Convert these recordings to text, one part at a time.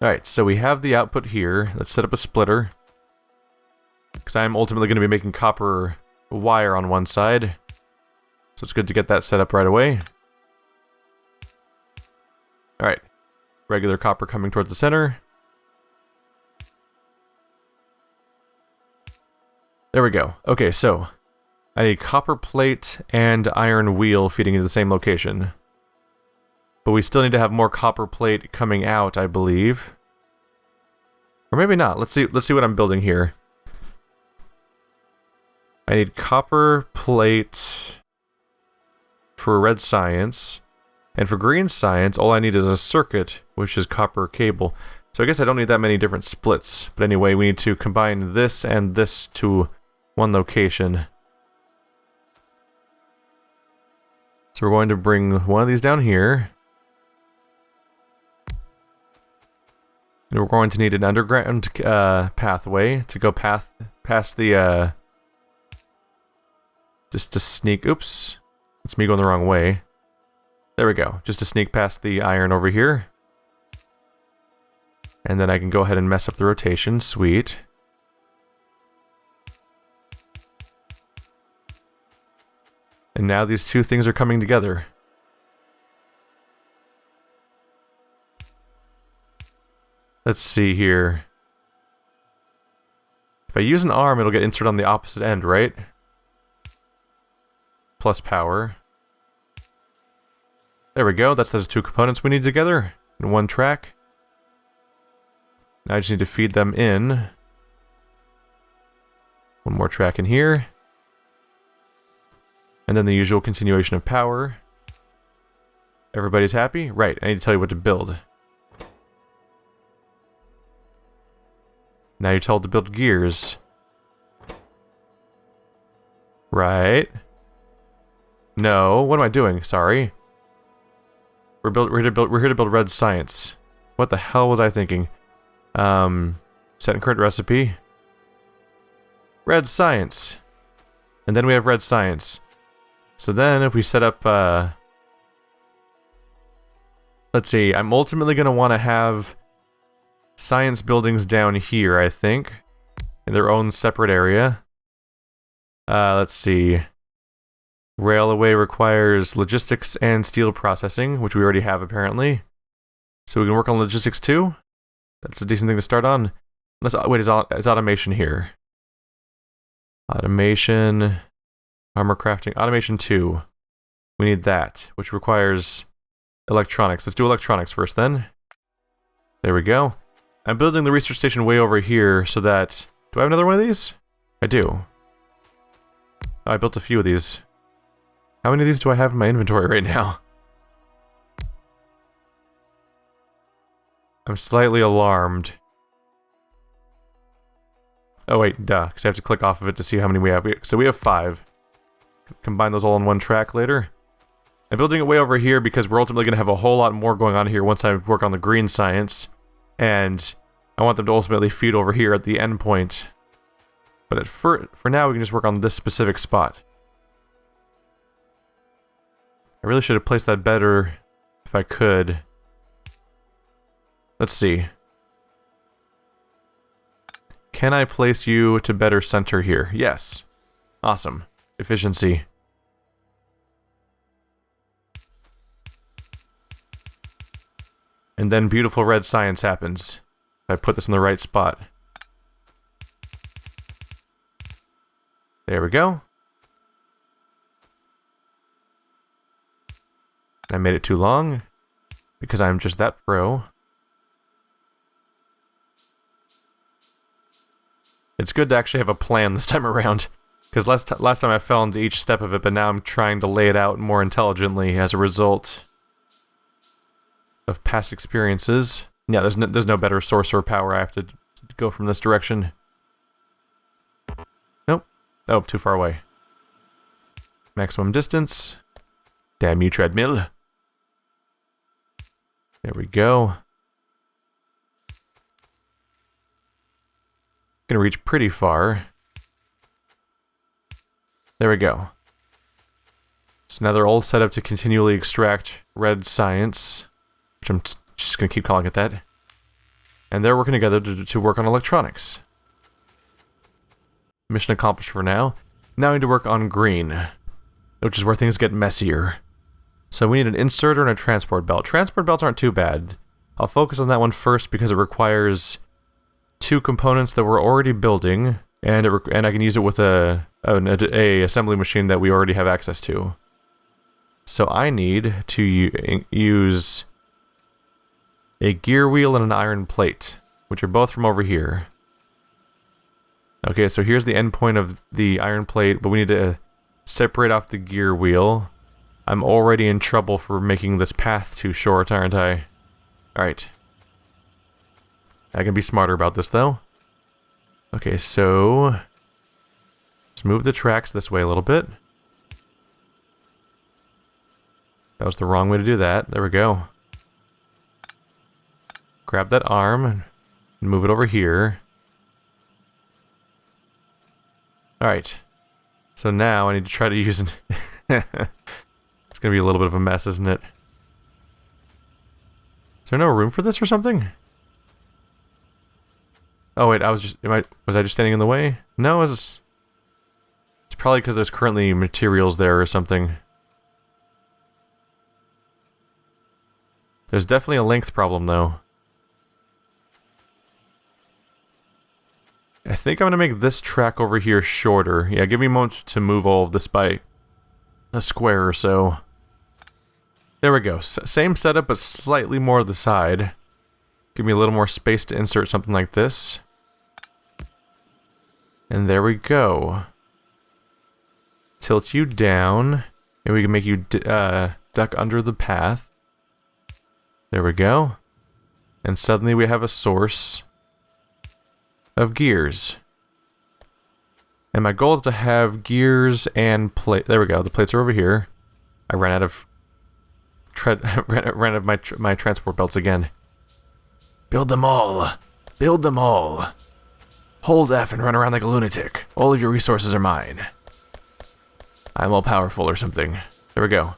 Alright, so we have the output here. Let's set up a splitter. Because I'm ultimately going to be making copper wire on one side. So it's good to get that set up right away. Alright. Regular copper coming towards the center. There we go. Okay, so I need copper plate and iron wheel feeding into the same location. But we still need to have more copper plate coming out, I believe. Or maybe not. Let's see what I'm building here. I need copper plate for red science. And for green science, all I need is a circuit, which is copper cable. So I guess I don't need that many different splits. But anyway, we need to combine this and this to one location. So we're going to bring one of these down here. And we're going to need an underground pathway to go past the just to sneak. Oops, it's me going the wrong way. There we go. Just to sneak past the iron over here, and then I can go ahead and mess up the rotation. Sweet. And now these two things are coming together. Let's see here. If I use an arm, it'll get inserted on the opposite end, right? Plus power. There we go. That's those two components we need together in one track. Now I just need to feed them in. One more track in here. And then the usual continuation of power. Everybody's happy? Right, I need to tell you what to build. Now you're told to build gears. Right. No, what am I doing? Sorry. We're here to build red science. What the hell was I thinking? Set and current recipe. Red science. And then we have red science. So then if we set up let's see, I'm ultimately going to want to have science buildings down here, I think, in their own separate area. Let's see. Railway requires logistics and steel processing, which we already have apparently. So we can work on logistics too. That's a decent thing to start on. Let's wait. Is automation here? Automation, armor crafting, automation 2. We need that, which requires electronics. Let's do electronics first then. There we go. I'm building the research station way over here so that... Do I have another one of these? I do. Oh, I built a few of these. How many of these do I have in my inventory right now? I'm slightly alarmed. Oh wait, duh, because I have to click off of it to see how many we have. So we have 5. Combine those all in one track later. I'm building it way over here because we're ultimately going to have a whole lot more going on here once I work on the green science. And I want them to ultimately feed over here at the end point. But for now, we can just work on this specific spot. I really should have placed that better if I could. Let's see. Can I place you to better center here? Yes. Awesome. Efficiency. And then beautiful red science happens. If I put this in the right spot. There we go. I made it too long because I'm just that pro. It's good to actually have a plan this time around, because last time I fell into each step of it, but now I'm trying to lay it out more intelligently as a result of past experiences. Yeah, there's no better sorcerer power. I have to go from this direction. Nope. Oh, too far away. Maximum distance. Damn you, treadmill. There we go. Gonna reach pretty far. There we go. So now they're all set up to continually extract red science, which I'm just gonna keep calling it that. And they're working together to work on electronics. Mission accomplished for now. Now we need to work on green, which is where things get messier. So we need an inserter and a transport belt. Transport belts aren't too bad. I'll focus on that one first because it requires 2 components that we're already building, and I can use it with a assembly machine that we already have access to. So I need to use a gear wheel and an iron plate, which are both from over here. Okay, so here's the end point of the iron plate, but we need to separate off the gear wheel. I'm already in trouble for making this path too short, aren't I? Alright. I can be smarter about this, though. Okay, so let's move the tracks this way a little bit. That was the wrong way to do that. There we go. Grab that arm and move it over here. Alright. So now I need to try to use an... It's gonna be a little bit of a mess, isn't it? Is there no room for this or something? Oh wait, was I just standing in the way? No, it's probably because there's currently materials there or something. There's definitely a length problem though. I think I'm gonna make this track over here shorter. Yeah, give me a moment to move all of this by a square or so. There we go. Same setup, but slightly more to the side. Give me a little more space to insert something like this. And there we go. Tilt you down, and we can make you duck under the path. There we go. And suddenly we have a source of gears. And my goal is to have gears and plate. There we go. The plates are over here. I ran out of ran out of my transport belts again. Build them all. Build them all. Hold F and run around like a lunatic. All of your resources are mine. I'm all powerful or something. There we go.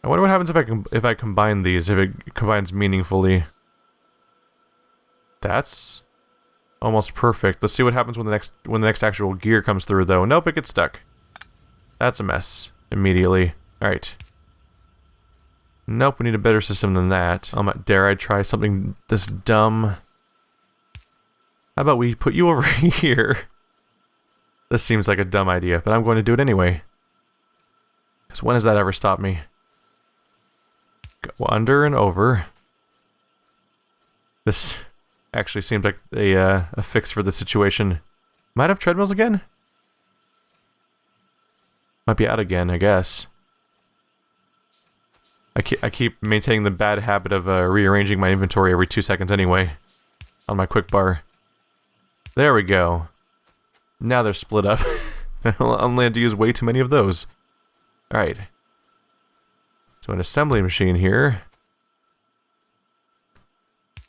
I wonder what happens if I combine these, if it combines meaningfully. That's almost perfect. Let's see what happens when the next actual gear comes through though. Nope, it gets stuck. That's a mess. Immediately. Alright. Nope, we need a better system than that. Dare I try something this dumb? How about we put you over here? This seems like a dumb idea, but I'm going to do it anyway. Because when has that ever stopped me? Go under and over. This actually seems like a fix for the situation. Might have treadmills again? Might be out again, I guess. I keep maintaining the bad habit of rearranging my inventory every 2 seconds anyway. On my quick bar. There we go. Now they're split up. I only had to use way too many of those. Alright. So an assembly machine here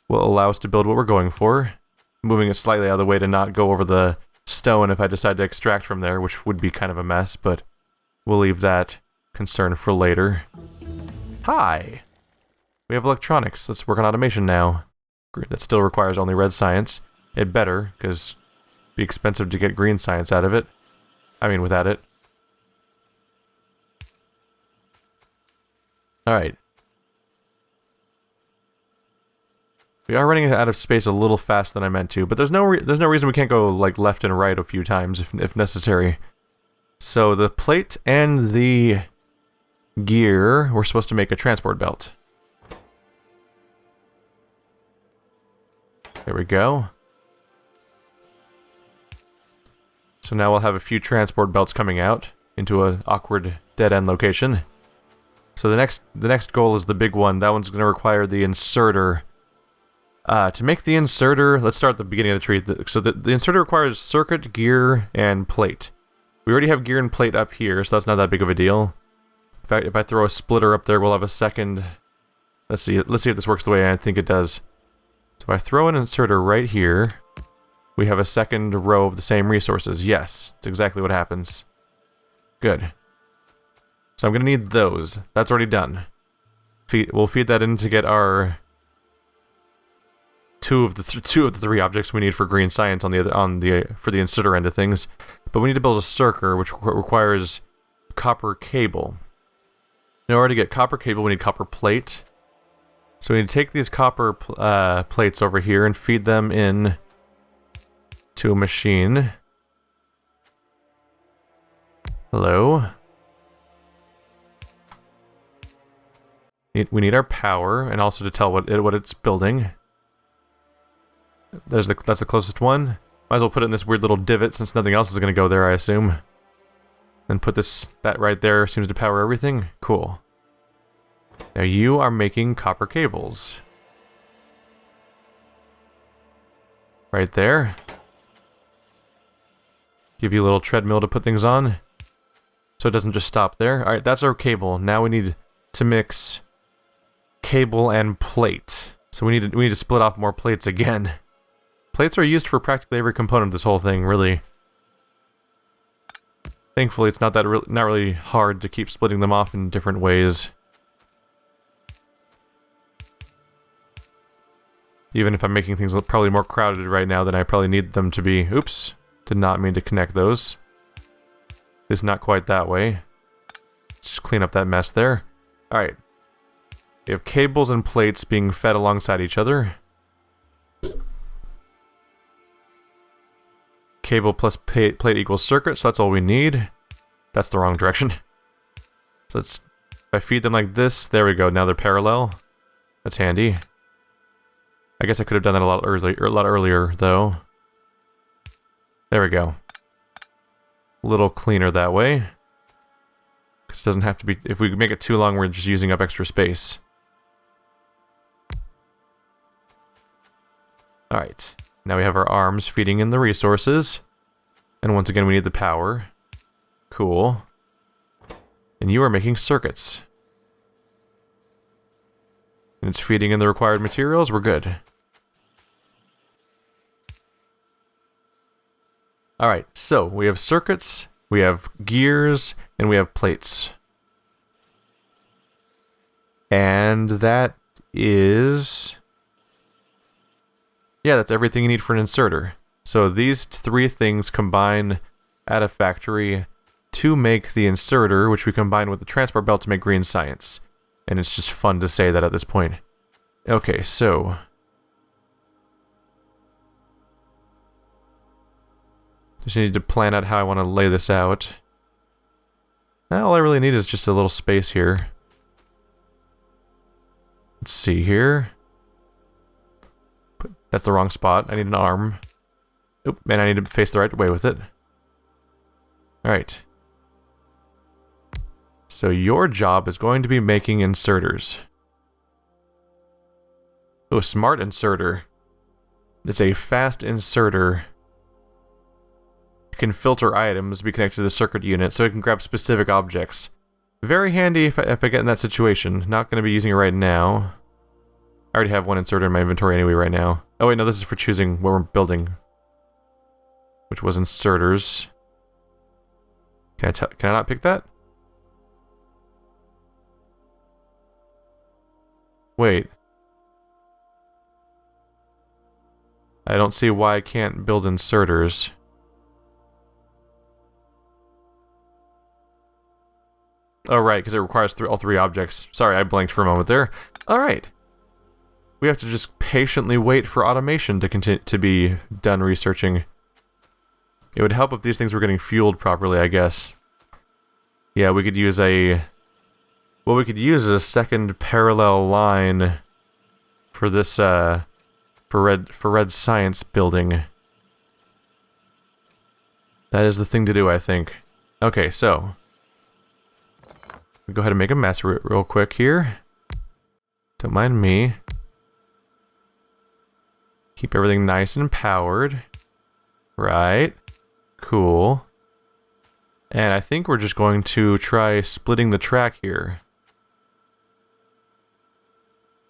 will allow us to build what we're going for. Moving it slightly out of the way to not go over the stone if I decide to extract from there, which would be kind of a mess, but we'll leave that concern for later. Hi! We have electronics. Let's work on automation now. That still requires only red science. It better, because it'd be expensive to get green science out of it. I mean, without it. Alright. We are running out of space a little faster than I meant to, but there's no reason we can't go like left and right a few times if necessary. So the plate and the gear, we're supposed to make a transport belt. There we go. So now we'll have a few transport belts coming out into an awkward dead-end location. So the next goal is the big one. That one's going to require the inserter. To make the inserter, let's start at the beginning of the tree. So the inserter requires circuit, gear, and plate. We already have gear and plate up here, so that's not that big of a deal. In fact, if I throw a splitter up there, we'll have a second. Let's see if this works the way I think it does. So if I throw an inserter right here, we have a second row of the same resources. Yes, that's exactly what happens. Good. So I'm going to need those. That's already done. We'll feed that in to get our two of the three objects we need for green science for the inserter end of things. But we need to build a circuit, which requires copper cable. In order to get copper cable, we need copper plate. So we need to take these copper plates over here and feed them in to a machine. Hello. We need our power, and also to tell what it's building. That's the closest one. Might as well put it in this weird little divot since nothing else is going to go there, I assume. And put that right there. Seems to power everything. Cool. Now you are making copper cables. Right there. Give you a little treadmill to put things on. So it doesn't just stop there. Alright, that's our cable. Now we need to mix cable and plate. So we need to split off more plates again. Plates are used for practically every component of this whole thing, really. Thankfully, it's not really hard to keep splitting them off in different ways. Even if I'm making things probably more crowded right now than I probably need them to be. Oops. Did not mean to connect those. It's not quite that way. Let's just clean up that mess there. Alright. We have cables and plates being fed alongside each other. Cable plus plate equals circuit, so that's all we need. That's the wrong direction. So if I feed them like this, there we go, now they're parallel. That's handy. I guess I could have done that a lot earlier, though. There we go. A little cleaner that way. Because it doesn't have to be... If we make it too long, we're just using up extra space. Alright. Now we have our arms feeding in the resources. And once again, we need the power. Cool. And you are making circuits. And it's feeding in the required materials. We're good. Alright, so we have circuits, we have gears, and we have plates. And that is... Yeah, that's everything you need for an inserter. So these three things combine at a factory to make the inserter, which we combine with the transport belt to make green science. And it's just fun to say that at this point. Okay, so... Just need to plan out how I want to lay this out. Now, all I really need is just a little space here. Let's see here. That's the wrong spot. I need an arm. Oop, and I need to face the right way with it. Alright. So your job is going to be making inserters. Oh, smart inserter. It's a fast inserter. Can filter items, be connected to the circuit unit, so it can grab specific objects. Very handy if I get in that situation. Not going to be using it right now. I already have one inserter in my inventory anyway right now. Oh wait, no, this is for choosing what we're building. Which was inserters. Can I not pick that? Wait. I don't see why I can't build inserters. Oh, right, because it requires all three objects. Sorry, I blanked for a moment there. Alright. We have to just patiently wait for automation to be done researching. It would help if these things were getting fueled properly, I guess. Yeah, we could use a... What we could use is a second parallel line for this, for red science building. That is the thing to do, I think. Okay, so... Go ahead and make a mess real quick here. Don't mind me. Keep everything nice and powered. Right. Cool. And I think we're just going to try splitting the track here.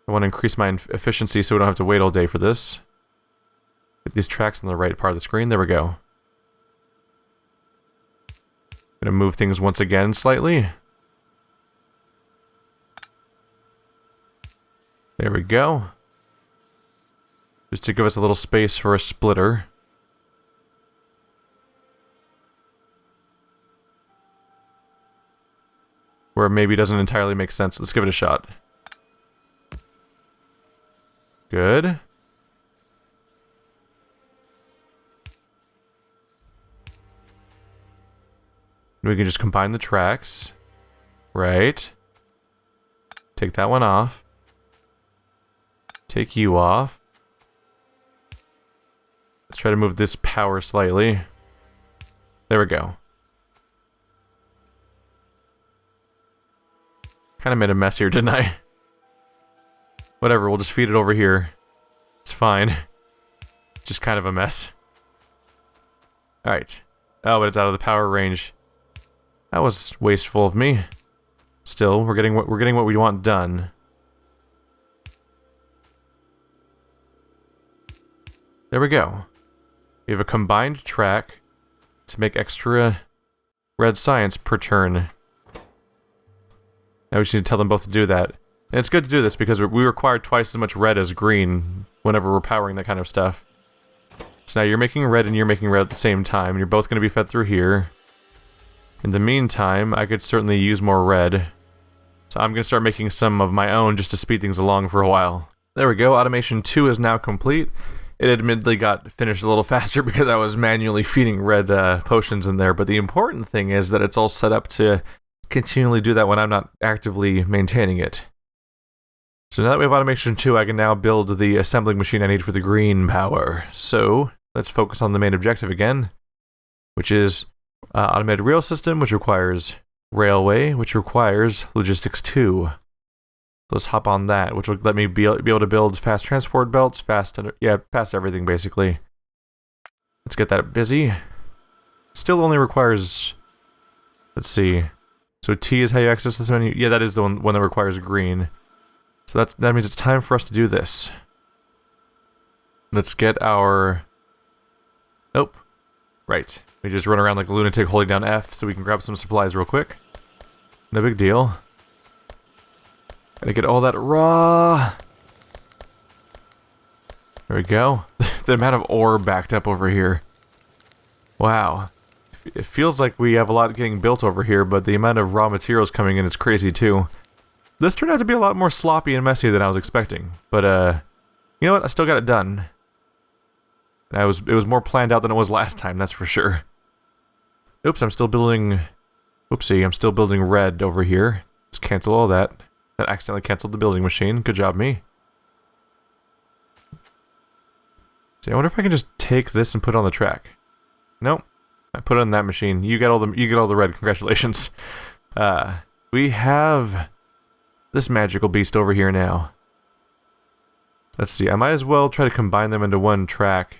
I want to increase my efficiency so we don't have to wait all day for this. Get these tracks on the right part of the screen. There we go. Gonna move things once again slightly. There we go. Just to give us a little space for a splitter. Where maybe doesn't entirely make sense. Let's give it a shot. Good. We can just combine the tracks. Right. Take that one off. Take you off. Let's try to move this power slightly. There we go. Kind of made a mess here, didn't I? Whatever, we'll just feed it over here. It's fine. Just kind of a mess. Alright. Oh, but it's out of the power range. That was wasteful of me. Still, we're getting what we want done. There we go. We have a combined track to make extra red science per turn. Now we just need to tell them both to do that. And it's good to do this because we require twice as much red as green whenever we're powering that kind of stuff. So now you're making red and you're making red at the same time. And you're both going to be fed through here. In the meantime, I could certainly use more red. So I'm going to start making some of my own just to speed things along for a while. There we go, automation 2 is now complete. It admittedly got finished a little faster because I was manually feeding red potions in there, but the important thing is that it's all set up to continually do that when I'm not actively maintaining it. So now that we have automation 2, I can now build the assembling machine I need for the green power. So let's focus on the main objective again, which is automated rail system, which requires railway, which requires logistics 2. So let's hop on that, which will let me be able to build fast transport belts, fast everything basically. Let's get that busy. Still only requires, let's see. So T is how you access this menu. Yeah, that is the one that requires green. So that means it's time for us to do this. Let's get our... Nope. Right. We just run around like a lunatic holding down F so we can grab some supplies real quick. No big deal. Gotta get all that raw. There we go. The amount of ore backed up over here. Wow. It feels like we have a lot getting built over here, but the amount of raw materials coming in is crazy too. This turned out to be a lot more sloppy and messy than I was expecting. But, you know what? I still got it done. It was more planned out than it was last time, that's for sure. Oops, I'm still building... Oopsie, I'm still building red over here. Let's cancel all that. That accidentally canceled the building machine. Good job, me. See, I wonder if I can just take this and put it on the track. Nope. I put it on that machine. You get all the red. Congratulations. We have this magical beast over here now. Let's see. I might as well try to combine them into one track.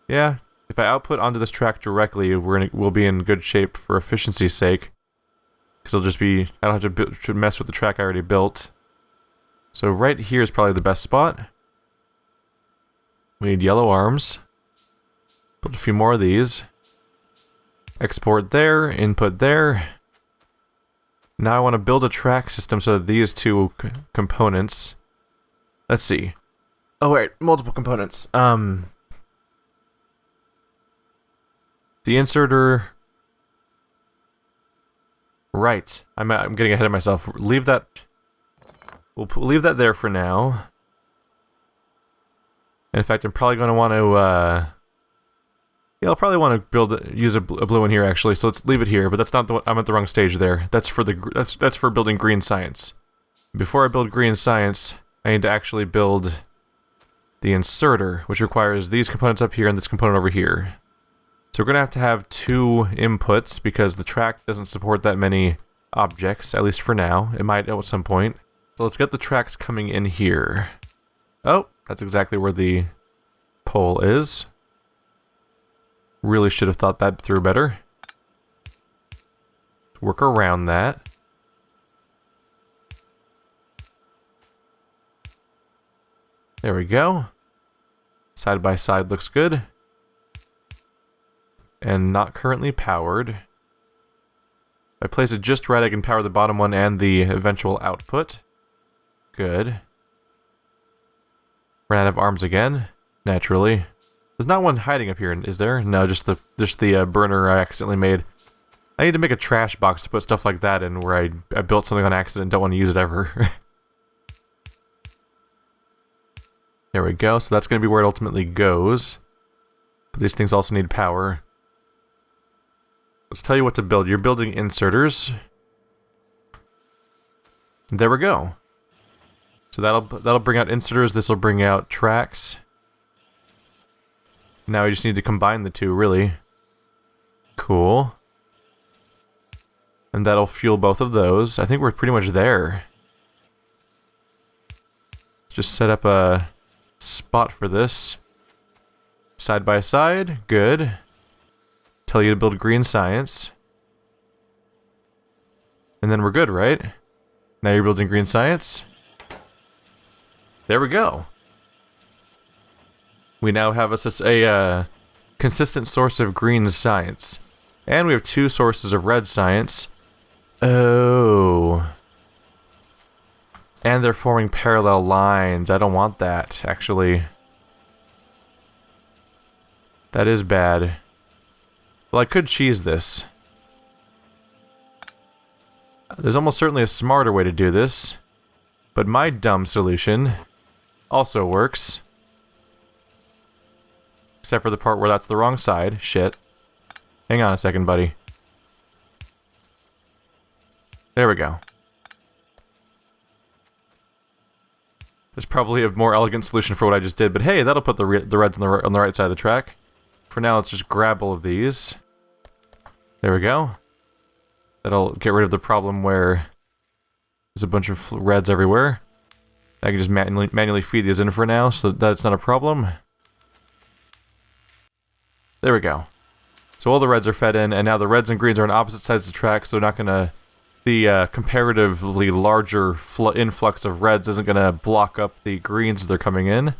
Yeah. If I output onto this track directly, we'll be in good shape for efficiency's sake. Because it'll just be... I don't have to mess with the track I already built. So right here is probably the best spot. We need yellow arms. Build a few more of these. Export there, input there. Now I want to build a track system so that these two components... Let's see. Oh wait, multiple components. The inserter... Right. I'm getting ahead of myself. Leave that... We'll leave that there for now. In fact, I'm probably going to want to... Yeah, I'll probably want to use a blue one here actually, so let's leave it here, but that's not the one, I'm at the wrong stage there. That's for that's for building green science. Before I build green science, I need to actually build the inserter, which requires these components up here and this component over here. So we're going to have two inputs because the track doesn't support that many objects, at least for now. It might at some point. So let's get the tracks coming in here. Oh, that's exactly where the pole is. Really should have thought that through better. Work around that. There we go. Side by side looks good. And not currently powered. If I place it just right, I can power the bottom one and the eventual output. Good. Ran out of arms again. Naturally. There's not one hiding up here, is there? No, just the burner I accidentally made. I need to make a trash box to put stuff like that in where I built something on accident and don't want to use it ever. There we go. So that's going to be where it ultimately goes. But these things also need power. Let's tell you what to build. You're building inserters. There we go. So that'll bring out inserters. This will bring out tracks. Now we just need to combine the two, really. Cool. And that'll fuel both of those. I think we're pretty much there. Let's just set up a spot for this. Side by side. Good. Tell you to build green science. And then we're good, right? Now you're building green science. There we go. We now have a consistent source of green science. And we have 2 sources of red science. Oh. And they're forming parallel lines. I don't want that, actually. That is bad. Well, I could cheese this. There's almost certainly a smarter way to do this. But my dumb solution also works. Except for the part where that's the wrong side. Shit. Hang on a second, buddy. There we go. There's probably a more elegant solution for what I just did, but hey, that'll put the reds on the right side of the track. For now, let's just grab all of these. There we go. That'll get rid of the problem where there's a bunch of reds everywhere. I can just manually feed these in for now, so that's not a problem. There we go. So all the reds are fed in, and now the reds and greens are on opposite sides of the track, so they're not gonna... The comparatively larger influx of reds isn't gonna block up the greens as they're coming in.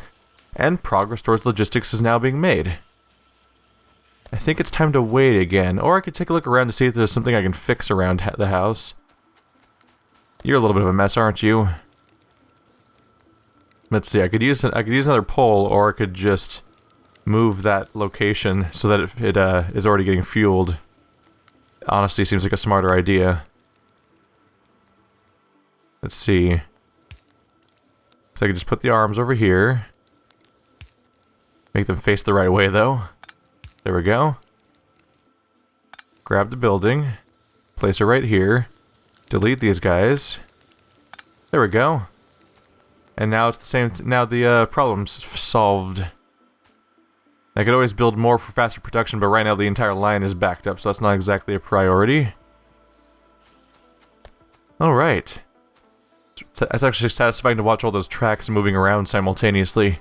And progress towards logistics is now being made. I think it's time to wait again, or I could take a look around to see if there's something I can fix around the house. You're a little bit of a mess, aren't you? Let's see, I could use another pole, or I could just move that location so that it is already getting fueled. Honestly, seems like a smarter idea. Let's see. So I can just put the arms over here. Make them face the right way, though. There we go. Grab the building. Place it right here. Delete these guys. There we go. And now it's the same... now the problem's solved. I could always build more for faster production, but right now the entire line is backed up, so that's not exactly a priority. Alright. It's actually satisfying to watch all those tracks moving around simultaneously.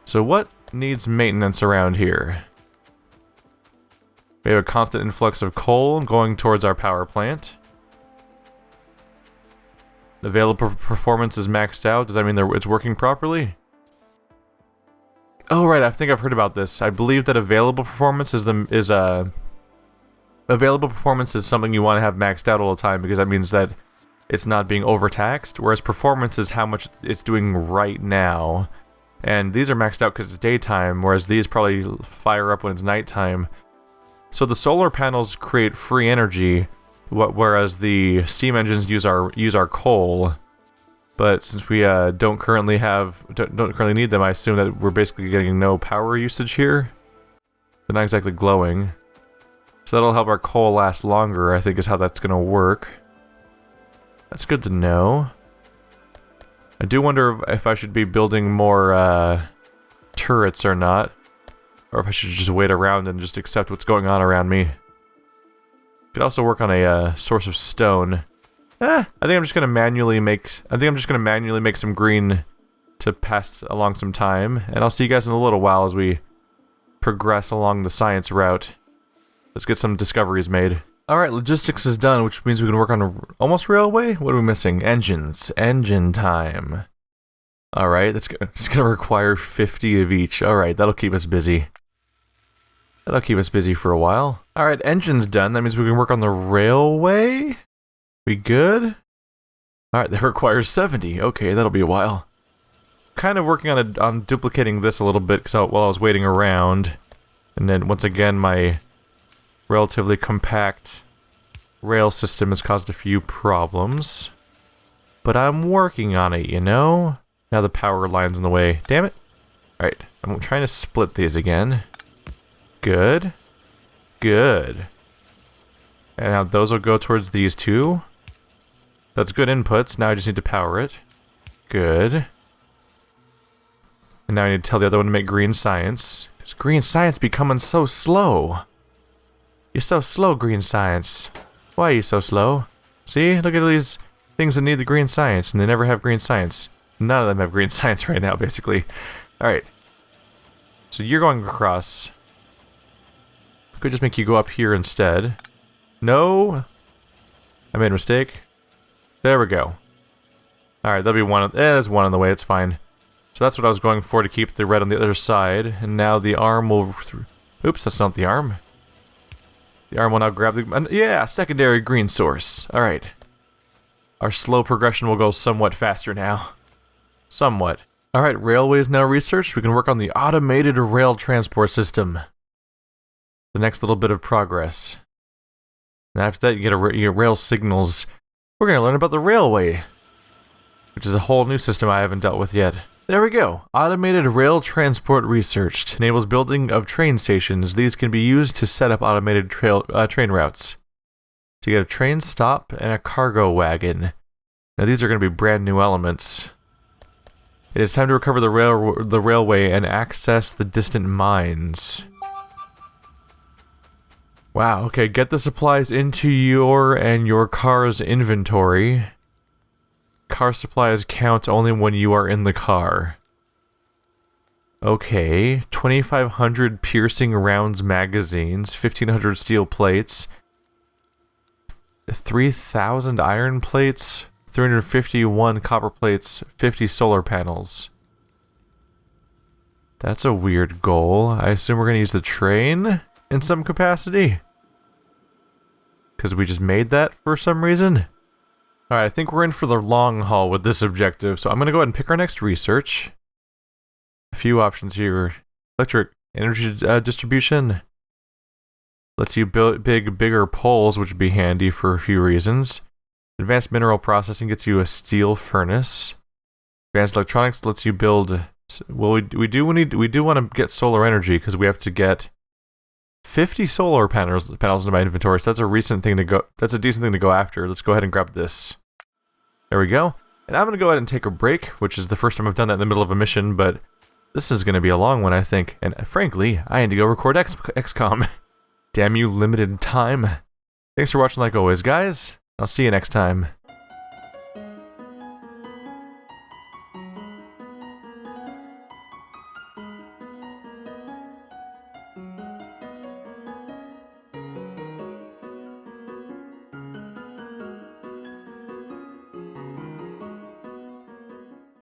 So what needs maintenance around here? We have a constant influx of coal going towards our power plant. Available performance is maxed out. Does that mean it's working properly? Oh right, I think I've heard about this. I believe that available performance is available performance is something you want to have maxed out all the time, because that means that it's not being overtaxed, whereas performance is how much it's doing right now. And these are maxed out because it's daytime, whereas these probably fire up when it's nighttime. So the solar panels create free energy, whereas the steam engines use our coal. But since we don't currently need them, I assume that we're basically getting no power usage here. They're not exactly glowing. So that'll help our coal last longer, I think is how that's going to work. That's good to know. I do wonder if I should be building more turrets or not. Or if I should just wait around and just accept what's going on around me. Could also work on a source of stone. I think I'm just gonna manually make some green to pass along some time, and I'll see you guys in a little while as we progress along the science route. Let's get some discoveries made. Alright, logistics is done, which means we can work on almost railway? What are we missing? Engines. Engine time. Alright, it's gonna require 50 of each. Alright, that'll keep us busy. That'll keep us busy for a while. Alright, engine's done. That means we can work on the railway? We good? Alright, that requires 70. Okay, that'll be a while. Kind of working on duplicating this a little bit while I was waiting around. And then, once again, my relatively compact rail system has caused a few problems. But I'm working on it, you know? Now the power line's in the way. Damn it. Alright, I'm trying to split these again. Good. Good. And now those will go towards these two. That's good inputs. Now I just need to power it. Good. And now I need to tell the other one to make green science. Because green science becoming so slow. You're so slow, green science. Why are you so slow? See? Look at all these things that need the green science, and they never have green science. None of them have green science right now, basically. Alright. So you're going across. Could just make you go up here instead. No! I made a mistake. There we go. Alright, there'll be one. There's one on the way, it's fine. So that's what I was going for, to keep the red on the other side. And now the arm will... Oops, that's not the arm. The arm will now grab the... Yeah, secondary green source. Alright. Our slow progression will go somewhat faster now. Somewhat. Alright, railway is now researched. We can work on the automated rail transport system. The next little bit of progress. And after that, you get rail signals. We're going to learn about the railway, which is a whole new system I haven't dealt with yet. There we go. Automated rail transport researched. Enables building of train stations. These can be used to set up automated train routes. So you get a train stop and a cargo wagon. Now these are going to be brand new elements. It is time to recover the railway and access the distant mines. Wow, okay, get the supplies into your and your car's inventory. Car supplies count only when you are in the car. Okay, 2,500 piercing rounds magazines, 1,500 steel plates, 3,000 iron plates, 351 copper plates, 50 solar panels. That's a weird goal. I assume we're going to use the train in some capacity? Because we just made that for some reason? Alright, I think we're in for the long haul with this objective, so I'm going to go ahead and pick our next research. A few options here. Electric energy distribution. Lets you build bigger poles, which would be handy for a few reasons. Advanced mineral processing gets you a steel furnace. Advanced electronics lets you build... Well, we do want to get solar energy, because we have to get 50 solar panels into my inventory, so that's a decent thing to go after. Let's go ahead and grab this. There we go. And I'm going to go ahead and take a break, which is the first time I've done that in the middle of a mission, but this is going to be a long one, I think. And frankly, I need to go record XCOM. Damn you, limited time. Thanks for watching like always, guys. I'll see you next time.